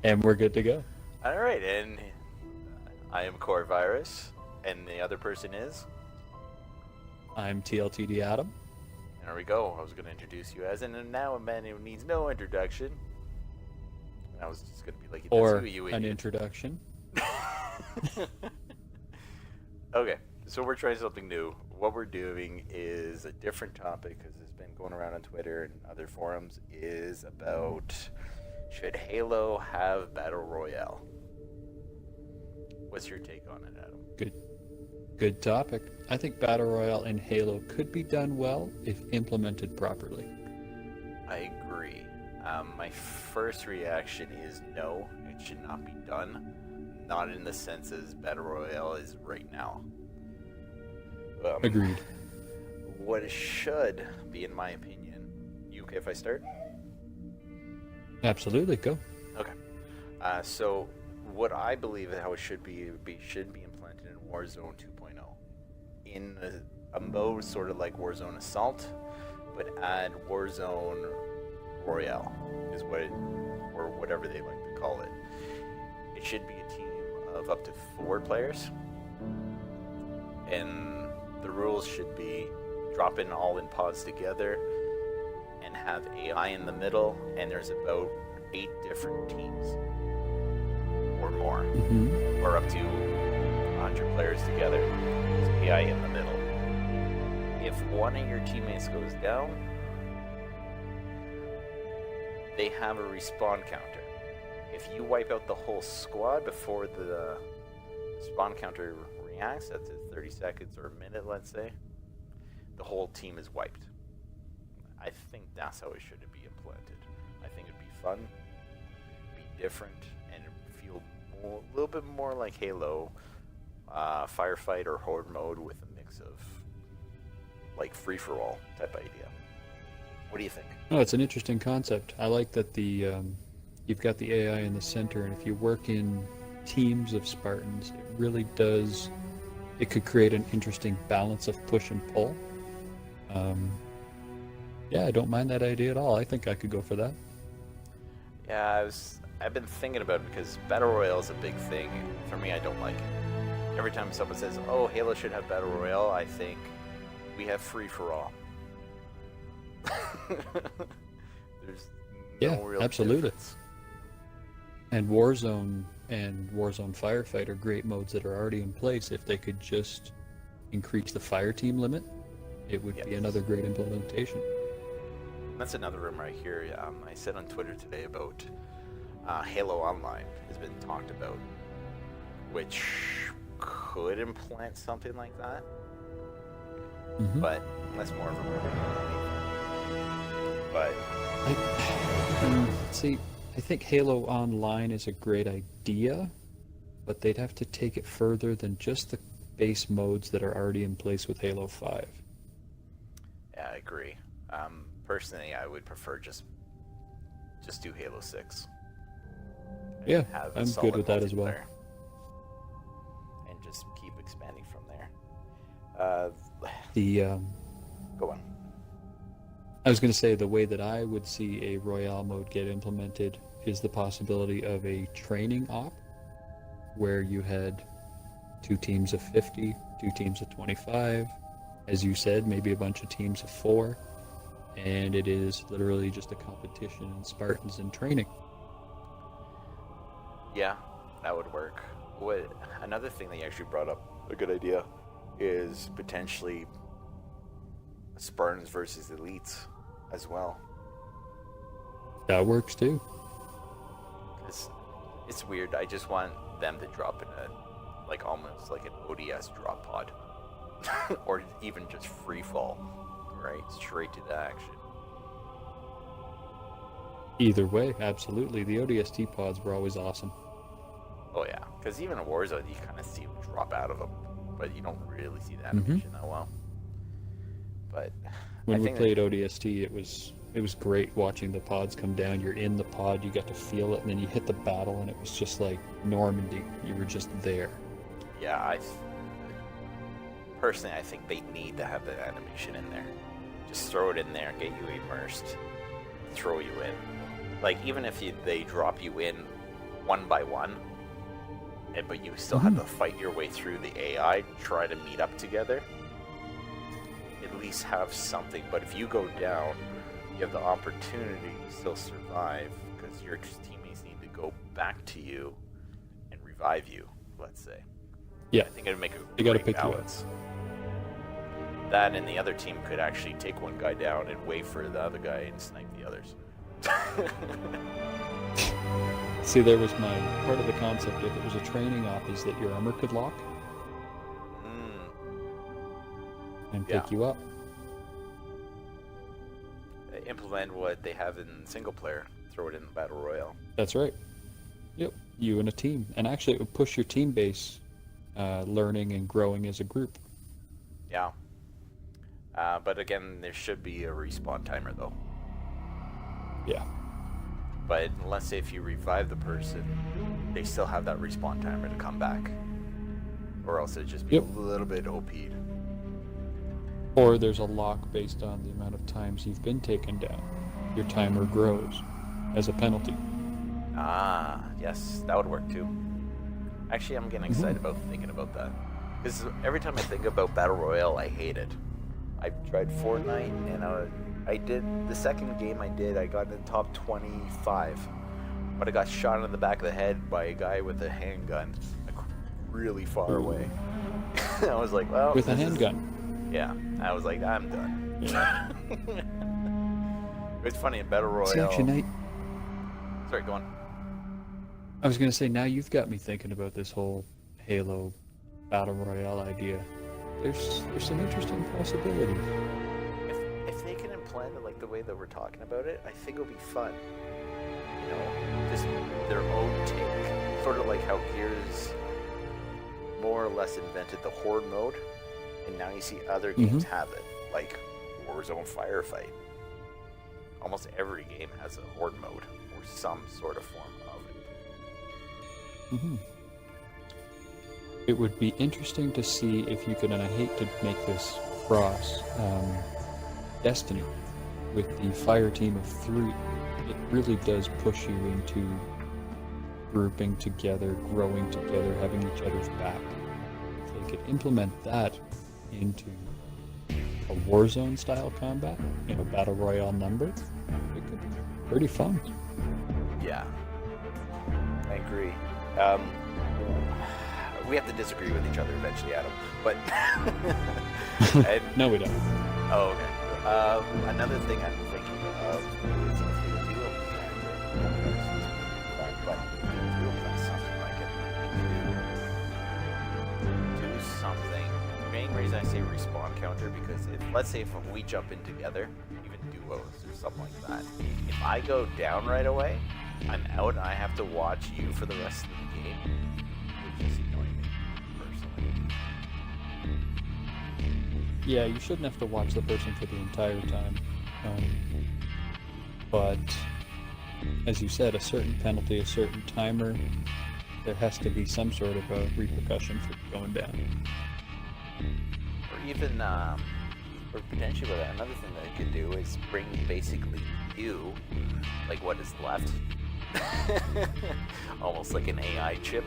And we're good to go. All right, and I am Core Virus, and the other person is. I'm TLTD Adam. There we go. I was going to introduce you as, and now a man who needs no introduction. And I was just going to be like, "That's who Or you an idiot." introduction. Okay, so we're trying something new. What we're doing is a different topic because it's been going around on Twitter and other forums. Is about should Halo have Battle Royale? What's your take on it, Adam? Good good topic. I think Battle Royale in Halo could be done well if implemented properly. I agree. My first reaction is no, it should not be done. Not in the sense as Battle Royale is right now. Agreed. What it should be, in my opinion. You okay if I start? Absolutely, go. Okay. So what I believe how it should be implemented in Warzone 2.0 in a mode sort of like Warzone Assault, but add Warzone Royale is what it, or whatever they like to call it. It should be a team of up to 4 players, and the rules should be drop in all in pods together and have AI in the middle, and there's about 8 different teams or more, or up to 100 players together. There's AI in the middle. If one of your teammates goes down, they have a respawn counter. If you wipe out the whole squad before the spawn counter reacts, that's 30 seconds or a minute, let's say, the whole team is wiped. I think that's how it should be implemented. I think it'd be fun, be different, and feel a little bit more like Halo, firefight or horde mode with a mix of like free-for-all type idea. What do you think? Oh, it's an interesting concept. I like that you've got the AI in the center, and if you work in teams of Spartans, it really does. It could create an interesting balance of push and pull. Yeah, I don't mind that idea at all. I think I could go for that. Yeah, I've been thinking about it because Battle Royale is a big thing. For me, I don't like it. Every time someone says, "Oh, Halo should have Battle Royale," I think we have free for all. There's no real absolutely. difference. And Warzone and Warzone Firefight are great modes that are already in place. If they could just increase the fire team limit, it would be another great implementation. That's another rumor I hear. I said on Twitter today about Halo Online has been talked about, which could implant something like that. But that's more of a rumor. But I think Halo Online is a great idea, but they'd have to take it further than just the base modes that are already in place with Halo 5. Yeah, I agree. Personally, I would prefer just do Halo 6. Yeah, I'm good with that as well. And just keep expanding from there. Go on. I was going to say the way that I would see a Royale mode get implemented is the possibility of a training op where you had 2 teams of 50, 2 teams of 25, as you said, maybe a bunch of teams of 4, and it is literally just a competition in Spartans and training. Yeah, that would work. Another thing that you actually brought up, a good idea, is potentially Spartans versus Elites as well. That works too. It's weird. I just want them to drop in almost like an ODS drop pod, or even just free fall, right? Straight to the action. Either way, absolutely. The ODST pods were always awesome. Oh yeah, because even in Warzone, you kind of see them drop out of them, but you don't really see the animation that well. But when we played ODST, it was great watching the pods come down. You're in the pod, you got to feel it, and then you hit the battle, and it was just like Normandy. You were just there. Yeah, personally, I think they need to have the animation in there. Just throw it in there, get you immersed, throw you in. Like, even if they drop you in one by one, but you still have to fight your way through the AI, try to meet up together. At least have something. But if you go down, you have the opportunity to still survive because your teammates need to go back to you and revive you. Let's say. Yeah. I think it'd make a They gotta great pick you up. balance. That and the other team could actually take one guy down and wait for the other guy and snipe the others. See, there was my part of the concept. If it was a training op, is that your armor could lock and pick you up. Implement what they have in single player. Throw it in the Battle Royale. That's right. Yep, you and a team, and actually it would push your team base learning and growing as a group. Yeah. But again, there should be a respawn timer though. Yeah. But let's say if you revive the person, they still have that respawn timer to come back. Or else it'd just be a little bit OP'd. Or there's a lock based on the amount of times you've been taken down. Your timer grows as a penalty. Ah, yes, that would work too. Actually, I'm getting excited about thinking about that. Because every time I think about Battle Royale, I hate it. I tried Fortnite, and I did the second game I did. I got in the top 25, but I got shot in the back of the head by a guy with a handgun, like really far away. I was like, well, with a handgun. Yeah, I was like, I'm done. Yeah. It's funny in Battle Royale. See, actually, Sorry, go on. I was gonna say, now you've got me thinking about this whole Halo Battle Royale idea. There's some interesting possibilities. If they can implant it like the way that we're talking about it, I think it'll be fun. You know, just their own take. Sort of like how Gears more or less invented the Horde mode, and now you see other games have it, like Warzone Firefight. Almost every game has a Horde mode, or some sort of form of it. It would be interesting to see if you could, and I hate to make this cross, Destiny with the fire team of 3. It really does push you into grouping together, growing together, having each other's back. If they could implement that into a Warzone style combat in a Battle Royale number, it could be pretty fun. Yeah, I agree. We have to disagree with each other eventually, Adam. But No, we don't. Oh, okay. Another thing I'm thinking of is if they do something like it, do something. The main reason I say respawn counter because let's say if we jump in together, even duos or something like that, if I go down right away, I'm out and I have to watch you for the rest of the game, which is annoying me personally. Yeah, you shouldn't have to watch the person for the entire time. But, as you said, a certain penalty, a certain timer, there has to be some sort of a repercussion for going down. Or even, or potentially another thing that I could do is bring basically you, like what is left, almost like an AI chip,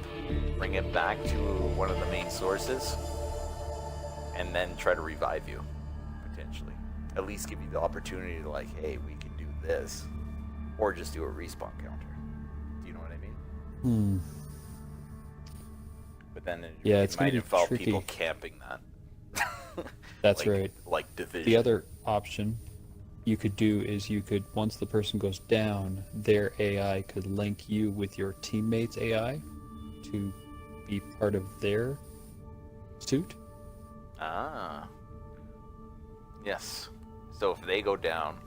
bring it back to one of the main sources, and then try to revive you, potentially. At least give you the opportunity to like, hey, we can do this, or just do a respawn counter. Do you know what I mean? But then it it's might gonna be involve tricky. people camping that. That's like, right. Like Division. The other option you could do is you could, once the person goes down, their AI could link you with your teammate's AI to be part of their suit. Ah. Yes. So if they go down,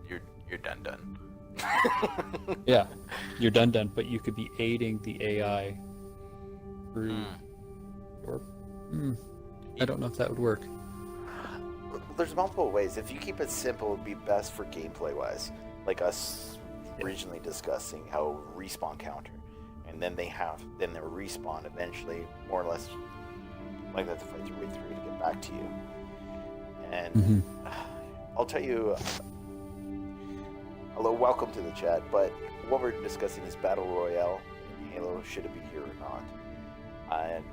you're done. Yeah, you're done, but you could be aiding the AI through or I don't know if that would work. There's multiple ways. If you keep it simple, it'd be best for gameplay wise. Like us originally discussing how respawn counter, and then they'll respawn eventually, more or less like that to fight your way through to get back to you. And I'll tell you, hello, welcome to the chat, but what we're discussing is Battle Royale in Halo, should it be here or not? And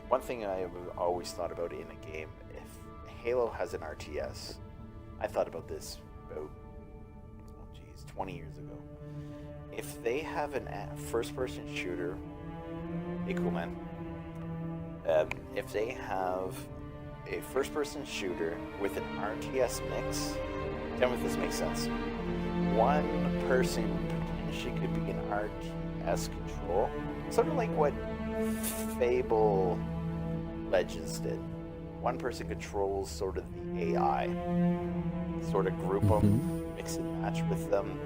one thing I've always thought about in a game, if Halo has an RTS, I thought about this about 20 years ago. If they have a first-person shooter, hey, cool man. If they have a first-person shooter with an RTS mix, tell me if this makes sense. One person potentially could be an RTS control, sort of like what Fable Legends did. One person controls sort of the AI, sort of group them, mix and match with them,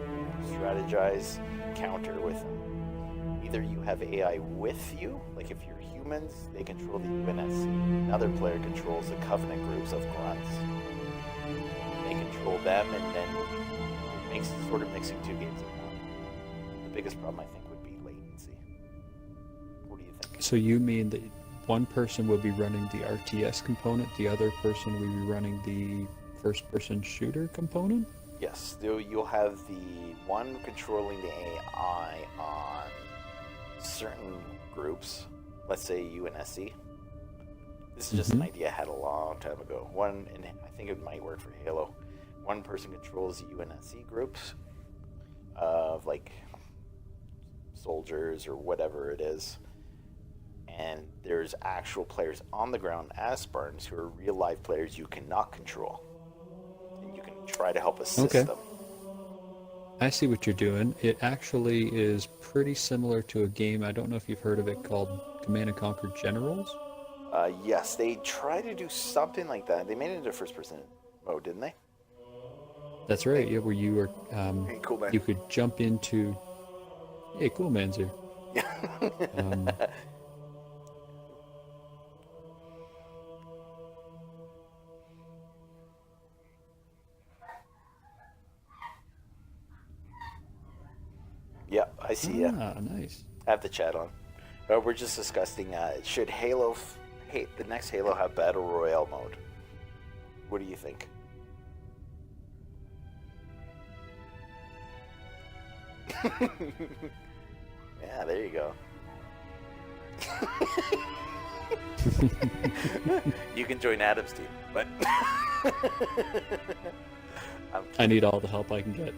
strategize, counter with them. Either you have AI with you, like if you're humans, they control the UNSC. Another player controls the Covenant groups of grunts. They control them, and then it makes sort of mixing two games at one. The biggest problem, I think, would be latency. What do you think? So you mean that one person will be running the RTS component, the other person will be running the first-person shooter component? Yes, you'll have the one controlling the AI on certain groups. Let's say UNSC. This is just an idea I had a long time ago. One, and I think it might work for Halo. One person controls the UNSC groups of like soldiers or whatever it is. And there's actual players on the ground as Spartans who are real life players you cannot control. And you can try to help assist them. I see what you're doing. It actually is pretty similar to a game, I don't know if you've heard of it, called Command & Conquer Generals. Yes, they try to do something like that. They made it into first-person mode, didn't they? That's right, yeah, where you were, hey, cool man. you could jump into... Hey, cool man's here. Yeah, I see ya. Ah, nice. I have the chat on. We're just discussing, should Halo, the next Halo have Battle Royale mode? What do you think? Yeah, there you go. You can join Adam's team, but... I need all the help I can get.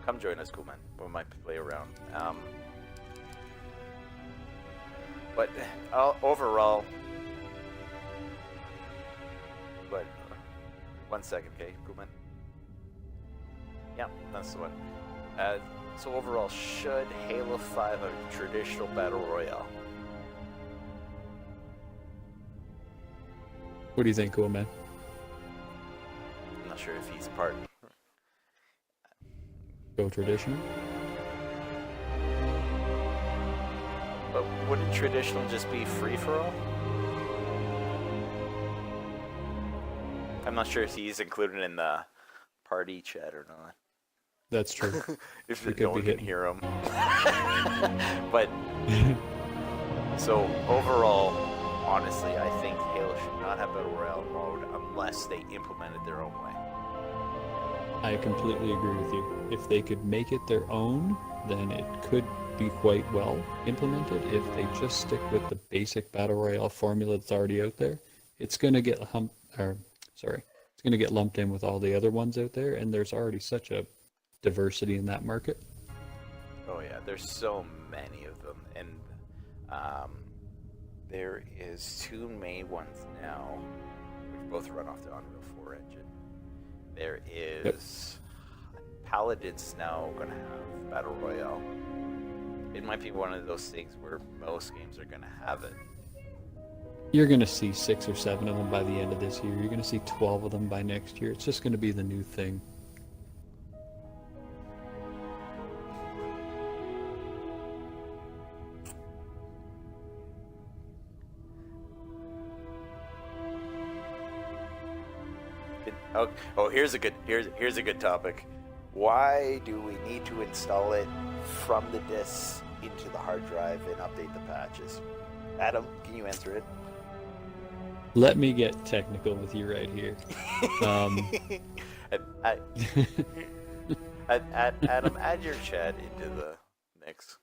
Come join us, cool man. We might play around. But overall, but 1 second, okay, cool man. Yeah, that's the one. So overall, should Halo 5 have a traditional battle royale? What do you think, cool man? I'm not sure if he's part. Go traditional? But wouldn't traditional just be free for all? I'm not sure if he's included in the party chat or not. That's true. If no one can hear him. But so overall, honestly, I think Halo should not have Battle Royale mode unless they implement it their own way. I completely agree with you. If they could make it their own, then it could be quite well implemented. If they just stick with the basic Battle Royale formula that's already out there, it's going to get it's going to get lumped in with all the other ones out there, and there's already such a diversity in that market. Oh yeah, there's so many of them, and there is two main ones now, which both run off the Unreal 4 engine. There is Paladins now going to have Battle Royale. It might be one of those things where most games are going to have it. You're going to see 6 or 7 of them by the end of this year. You're going to see 12 of them by next year. It's just going to be the new thing. Oh, here's a good topic. Why do we need to install it from the disk into the hard drive and update the patches? Adam, can you answer it? Let me get technical with you right here. Adam, add your chat into the mix.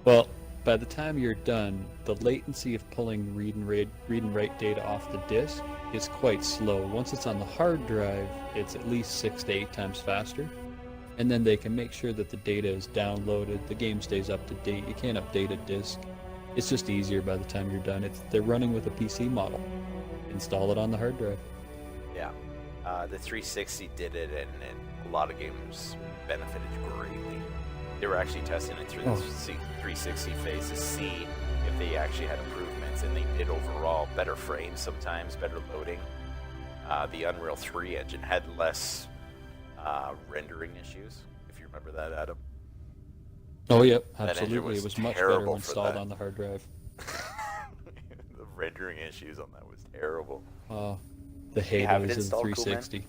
Well, by the time you're done, the latency of pulling read and write data off the disk is quite slow. Once it's on the hard drive, it's at least 6 to 8 times faster. And then they can make sure that the data is downloaded, the game stays up to date. You can't update a disk. It's just easier by the time you're done. They're running with a PC model. Install it on the hard drive. Yeah. The 360 did it, and a lot of games benefited greatly. They were actually testing it through the 360 phase to see if they actually had improvements, and they did overall. Better frames sometimes, better loading. The Unreal 3 engine had less rendering issues, if you remember that, Adam. Oh, yep, That engine absolutely. It was much better terrible when for installed that. on the hard drive. The rendering issues on that was terrible. The You have it heydays of the installed, cool, 360.